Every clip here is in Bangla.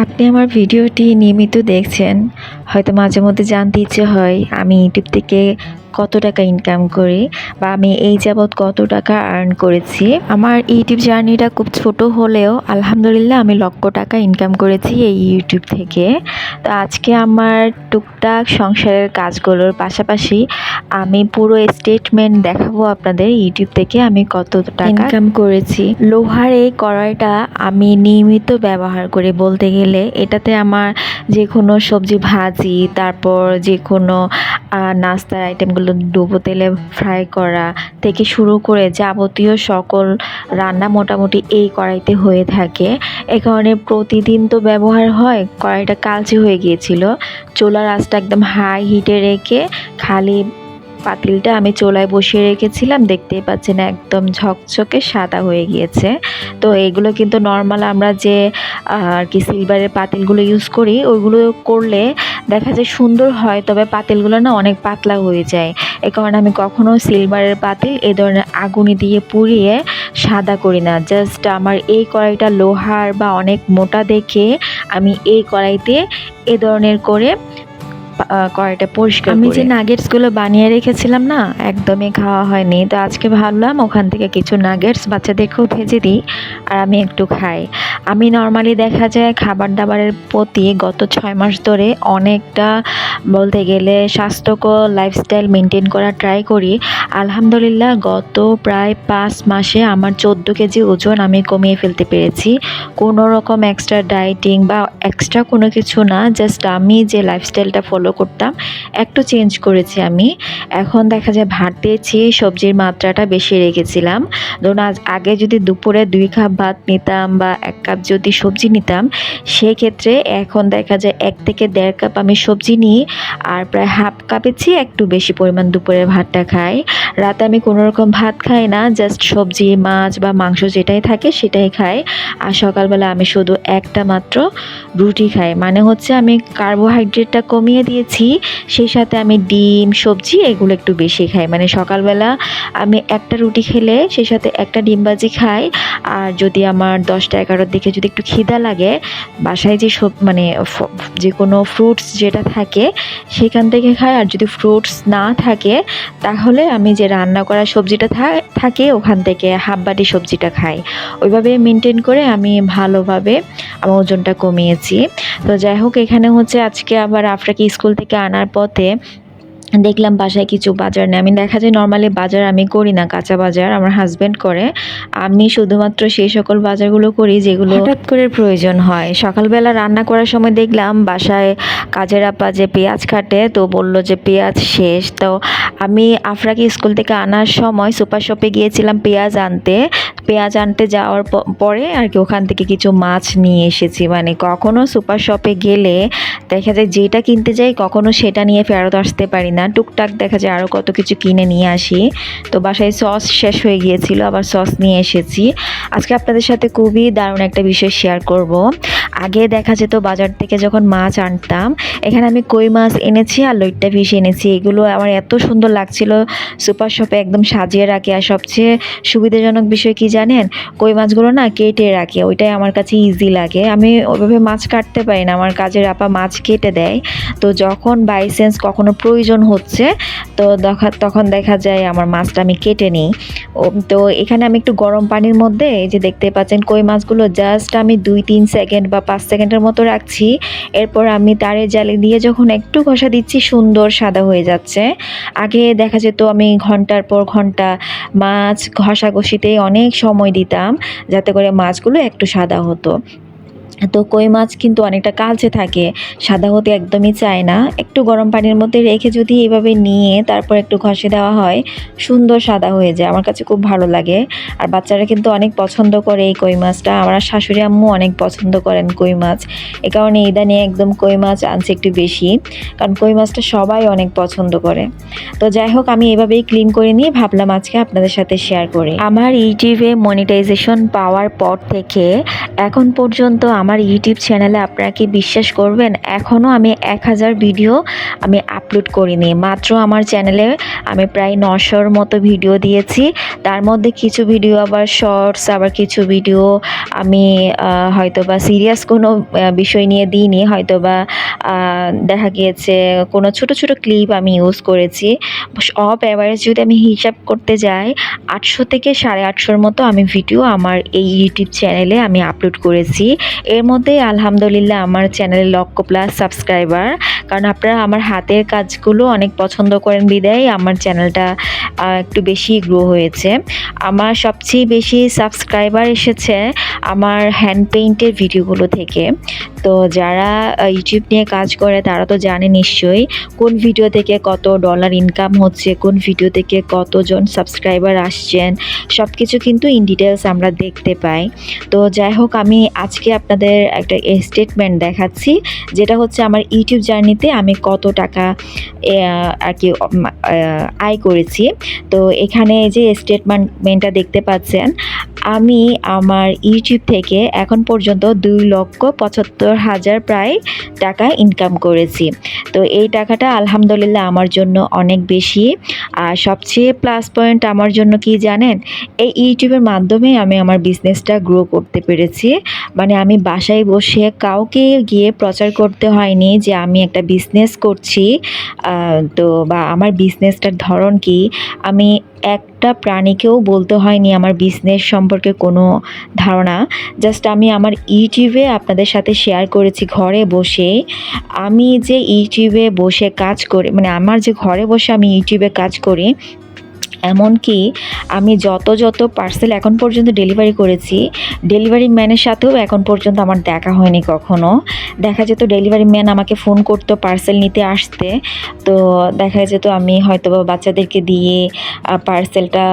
আপনি আমার ভিডিওটি নিয়মিত দেখছেন, হয়তো মাঝে মধ্যে জানতে ইচ্ছে হয় আমি ইউটিউব থেকে কত টাকা ইনকাম করি বা আমি এই যাবৎ কত টাকা আর্ন করেছি। আমার ইউটিউব জার্নিটা খুব ছোট হলেও আলহামদুলিল্লাহ আমি লক্ষ টাকা ইনকাম করেছি এই ইউটিউব থেকে। তো আজকে আমার টুকটাক সংসারের কাজগুলোর পাশাপাশি আমি পুরো স্টেটমেন্ট দেখাবো আপনাদের ইউটিউব থেকে আমি কত টাকা ইনকাম করেছি। লোহার এই কড়াইটা আমি নিয়মিত ব্যবহার করি বলতে গেলে। এটাতে আমার যে কোনো সবজি ভাজি, তারপর যে কোনো নাস্তার আইটেমগুলো ডুবো তেলে ফ্রাই করা থেকে শুরু করে যাবতীয় সকল রান্না মোটামুটি এই কড়াইতে হয়ে থাকে। এ কারণে প্রতিদিন তো ব্যবহার হয়। কড়াইটা কালচে হয়ে গিয়েছিল, চুলার আঁচটা একদম হাই হিটে রেখে খালি পাতিলটা আমি চুলায় বসিয়ে রেখেছিলাম। দেখতেই পাচ্ছেন একদম ঝকঝকে সাদা হয়ে গিয়েছে। তো এগুলো কিন্তু নর্মাল আমরা যে আর কি সিলভারের পাতিলগুলো ইউজ করি ওইগুলো করলে দেখা যায় সুন্দর হয়, তবে পাতিলগুলো না অনেক পাতলা হয়ে যায়। এ কারণে আমি কখনো সিলভারের পাতিল এ ধরনের আগুনে দিয়ে পুড়িয়ে সাদা করি না। জাস্ট আমার এই কড়াইটা লোহার বা অনেক মোটা দেখে আমি এই কড়াইতে এ ধরনের করে কড়াইটা পরিষ্কার আমি যে নাগেটসগুলো বানিয়ে রেখেছিলাম না, একদমই খাওয়া হয়নি। তো আজকে ভাবলাম ওখান থেকে কিছু নাগেটস বাচ্চাদেরকেও ভেজে দিই আর আমি একটু খাই। আমি নর্মালি দেখা যায় খাবার দাবারের প্রতি গত 6 মাস ধরে অনেকটা বলতে গেলে স্বাস্থ্যকর লাইফস্টাইল মেনটেন করার ট্রাই করি। আলহামদুলিল্লাহ গত প্রায় 5 মাসে আমার 14 কেজি ওজন আমি কমিয়ে ফেলতে পেরেছি। কোনো রকম এক্সট্রা ডায়েটিং বা এক্সট্রা কোনো কিছু না, জাস্ট আমি যে লাইফস্টাইলটা ফলো করতাম একটু চেঞ্জ করেছি আমি। এখন দেখা যায় ভাতের চেয়ে সবজির মাত্রাটা বেশি রেখেছিলাম। ধরুন আগে যদি দুপুরে 2 কাপ ভাত নিতাম বা 1 কাপ যদি সবজি নিতাম, সেক্ষেত্রে এখন দেখা যায় 1 থেকে 1.5 কাপ আমি সবজি নিই আর প্রায় হাফ কাপের চেয়ে একটু বেশি পরিমাণ দুপুরের ভাতটা খাই। রাতে আমি কোনো রকম ভাত খাই না, জাস্ট সবজি মাছ বা মাংস যেটাই থাকে সেটাই খাই। আর সকালবেলা আমি শুধু একটা মাত্র রুটি খাই। মানে হচ্ছে আমি কার্বোহাইড্রেটটা কমিয়ে দিয়েছি, সেই সাথে আমি ডিম সবজি এগুলো একটু বেশি খাই। মানে সকালবেলা আমি একটা রুটি খেলে সেই সাথে একটা ডিম ভাজি খাই। আর যদি আমার 10টা-11টার দিকে যদি একটু খিদা লাগে, বাসায় যে মানে যে কোনো ফ্রুটস যেটা থাকে সেখান থেকে খাই। আর যদি ফ্রুটস না থাকে তাহলে আমি যে রান্না করা সবজিটা থাকে ওখান থেকে হাফ বাটি সবজিটা খাই। ওইভাবে মেনটেন করে আমি ভালোভাবে আমার ওজনটা কমিয়েছি। তো যাই হোক, এখানে হচ্ছে আজকে আবার আফরাকে স্কুল থেকে আনার পথে দেখলাম বাসায় কিছু বাজার নেই। আমি দেখা যায় নর্মালি বাজার আমি করি না, কাঁচা বাজার আমার হাজব্যান্ড করে। আমি শুধুমাত্র সেই সকল বাজারগুলো করি যেগুলো হঠাৎ করে প্রয়োজন হয়। সকালবেলা রান্না করার সময় দেখলাম বাসায় কাজের আপা যে পেঁয়াজ কাটে, তো বলল যে পেঁয়াজ শেষ। তো আমি আফরাকে স্কুল থেকে আনার সময় সুপার শপে গিয়েছিলাম পেঁয়াজ আনতে যাওয়ার পরে আর কি ওখান থেকে কিছু মাছ নিয়ে এসেছি। মানে কখনো সুপার শপে গেলে দেখা যায় যেটা কিনতে যাই কখনো সেটা নিয়ে ফেরত আসতে পারি না। টুকটাক দেখা যায় আরও কত কিছু কিনে নিয়ে আসি। তো বাসায় সস শেষ হয়ে গিয়েছিল, আবার সস নিয়ে এসেছি। আজকে আপনাদের সাথে খুবই দারুণ একটা বিষয় শেয়ার করব। আগে দেখা যেত বাজার থেকে যখন মাছ আনতাম, এখানে আমি কই মাছ এনেছি আর লইট্টা ফিশ এনেছি। এগুলো আমার এত সুন্দর লাগছিল, সুপার শপে একদম সাজিয়ে রাখে। আর সবচেয়ে সুবিধাজনক বিষয় কি জানেন, কই মাছগুলো না কেটে রাখে, ওইটাই আমার কাছে ইজি লাগে। আমি ওইভাবে মাছ কাটতে পারি না, আমার কাজের আপা মাছ কেটে দেয়। তো যখন বাই চান্স কখনো প্রয়োজন হচ্ছে তো তখন দেখা যায় আমার মাছটা আমি কেটে নিই। তো এখানে আমি একটু গরম পানির মধ্যে এই যে দেখতে পাচ্ছেন কই মাছগুলো জাস্ট আমি 2-3 সেকেন্ড বা 5 সেকেন্ডের মতো রাখছি। এরপর আমি তারের জালি দিয়ে যখন একটু ঘষা দিচ্ছি সুন্দর সাদা হয়ে যাচ্ছে। আগে দেখা যেত আমি ঘন্টার পর ঘন্টা মাছ ঘষাঘষিতেই অনেক সময় দিতাম যাতে করে মাছগুলো একটু সাদা হতো। তো কই মাছ কিন্তু অনেকটা কালচে থাকে, সাদা হতে একদমই চায় না। একটু গরম পানির মধ্যে রেখে যদি এইভাবে নিয়ে তারপর একটু ঘষে দেওয়া হয় সুন্দর সাদা হয়ে যায়, আমার কাছে খুব ভালো লাগে। আর বাচ্চারা কিন্তু অনেক পছন্দ করে এই কই মাছটা। আমার শাশুড়ি আম্মু অনেক পছন্দ করেন কই মাছ, এ কারণে ইদানিং একদম কই মাছ আনছে একটু বেশি, কারণ কই মাছটা সবাই অনেক পছন্দ করে। তো যাই হোক, আমি এভাবেই ক্লিন করে নিয়ে ভাবলাম আজকে আপনাদের সাথে শেয়ার করি। আমার ইউটিউবে মনিটাইজেশন পাওয়ার পর থেকে এখন পর্যন্ত আমার ইউটিউব চ্যানেলে আপনারা কি বিশ্বাস করবেন, এখনও আমি 1000 ভিডিও আমি আপলোড করিনি। মাত্র আমার চ্যানেলে আমি প্রায় 900-র মতো ভিডিও দিয়েছি। তার মধ্যে কিছু ভিডিও আবার শর্টস, আবার কিছু ভিডিও আমি হয়তোবা সিরিয়াস কোনো বিষয় নিয়ে দিইনি, হয়তোবা দেখা গিয়েছে কোনো ছোট ছোট ক্লিপ আমি ইউজ করেছি। অফ অ্যাভারেজ যদি আমি হিসাব করতে যাই, 800 থেকে 850-র মতো আমি ভিডিও আমার এই ইউটিউব চ্যানেলে আমি আপলোড করেছি। এর মধ্যে আলহামদুলিল্লাহ আমার চ্যানেলে 1,00,000+ সাবস্ক্রাইবার। কারণ আপনারা আমার হাতের কাজগুলো অনেক পছন্দ করেন বিধায় আমার চ্যানেলটা একটু বেশি গ্রো হয়েছে। আমার সবচেয়ে বেশি সাবস্ক্রাইবার এসেছে আমার হ্যান্ড পেইন্টের ভিডিওগুলো থেকে। তো যারা ইউটিউব নিয়ে কাজ করে তারা তো জানে নিশ্চয়ই কোন ভিডিও থেকে কত ডলার ইনকাম হচ্ছে, কোন ভিডিও থেকে কতজন সাবস্ক্রাইবার আসছেন, সব কিছু কিন্তু ইন ডিটেলস আমরা দেখতে পাই। তো যাই হোক, আমি আজকে আপনাদের একটা স্টেটমেন্ট দেখাচ্ছি, যেটা হচ্ছে আমার ইউটিউব জার্নিতে আমি কত টাকা আর কি আয় করেছি। তো এখানে যে স্টেটমেন্টটা দেখতে পাচ্ছেন, আমি আমার ইউটিউব থেকে এখন পর্যন্ত 2,75,000 প্রায় টাকা ইনকাম করেছি। তো এই টাকাটা আলহামদুলিল্লাহ আমার জন্য অনেক বেশি। আর সবচেয়ে প্লাস পয়েন্ট আমার জন্য কি জানেন, এই ইউটিউবের মাধ্যমে আমি আমার বিজনেসটা গ্রো করতে পেরেছি। মানে আমি বাসায় বসে কাউকে গিয়ে প্রচার করতে হয়নি যে আমি একটা বিজনেস করছি, তো বা আমার বিজনেসটার ধরন কি। আমি একটা প্রাণীকেও বলতে হয়নি আমার বিজনেস সম্পর্কে কোনো ধারণা। জাস্ট আমি আমার ইউটিউবে আপনাদের সাথে শেয়ার করেছি ঘরে বসে। আমি যে ইউটিউবে বসে কাজ করি, মানে আমার যে ঘরে বসে আমি ইউটিউবে কাজ করি, এমনকি আমি যত পার্সেল এখন পর্যন্ত ডেলিভারি করেছি, ডেলিভারি ম্যানের সাথেও এখন পর্যন্ত আমার দেখা হয়নি কখনো। দেখা যেত ডেলিভারি ম্যান আমাকে ফোন করতো পার্সেল নিতে আসতে, তো দেখা যেত আমি হয়তোবা বাচ্চাদেরকে দিয়ে পার্সেলটা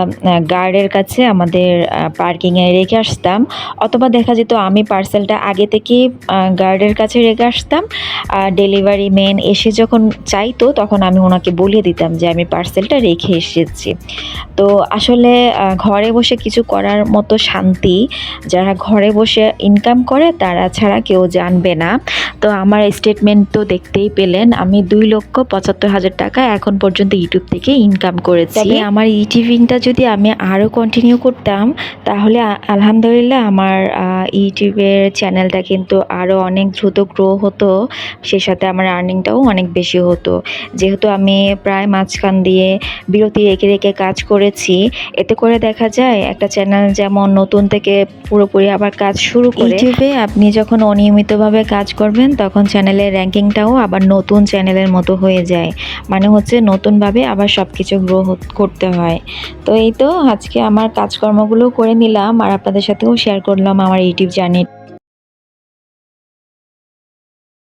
গার্ডের কাছে আমাদের পার্কিংয়ে রেখে আসতাম, অথবা দেখা যেত আমি পার্সেলটা আগে থেকে গার্ডের কাছে রেখে আসতাম। ডেলিভারি ম্যান এসে যখন চাইতো তখন আমি ওনাকে বলে দিতাম যে আমি পার্সেলটা রেখে এসেছি। তো আসলে ঘরে বসে কিছু করার মতো শান্তি যারা ঘরে বসে ইনকাম করে তারা ছাড়া কেউ জানবে না। তো আমার স্টেটমেন্ট তো দেখতেই পেলেন, আমি 2,75,000 টাকা এখন পর্যন্ত ইউটিউব থেকে ইনকাম করেছি। তবে আমার ইউটিউবিংটা যদি আমি আরও কন্টিনিউ করতাম তাহলে আলহামদুলিল্লাহ আমার ইউটিউবের চ্যানেলটা কিন্তু আরও অনেক দ্রুত গ্রো হতো, সেই সাথে আমার আর্নিংটাও অনেক বেশি হতো। যেহেতু আমি প্রায় মাঝখান দিয়ে বিরতি রেখে রেখে কাজ করেছি, এতে করে দেখা যায় একটা চ্যানেল যেমন নতুন থেকে পুরোপুরি আবার কাজ শুরু করে। ইউটিউবে আপনি যখন অনিয়মিতভাবে কাজ করবেন তখন চ্যানেলের র্যাঙ্কিংটাও আবার নতুন চ্যানেলের মতো হয়ে যায়, মানে হচ্ছে নতুনভাবে আবার সব কিছু গ্রো করতে হয়। তো এই তো আজকে আমার কাজকর্মগুলো করে নিলাম আর আপনাদের সাথেও শেয়ার করলাম আমার ইউটিউব জার্নি।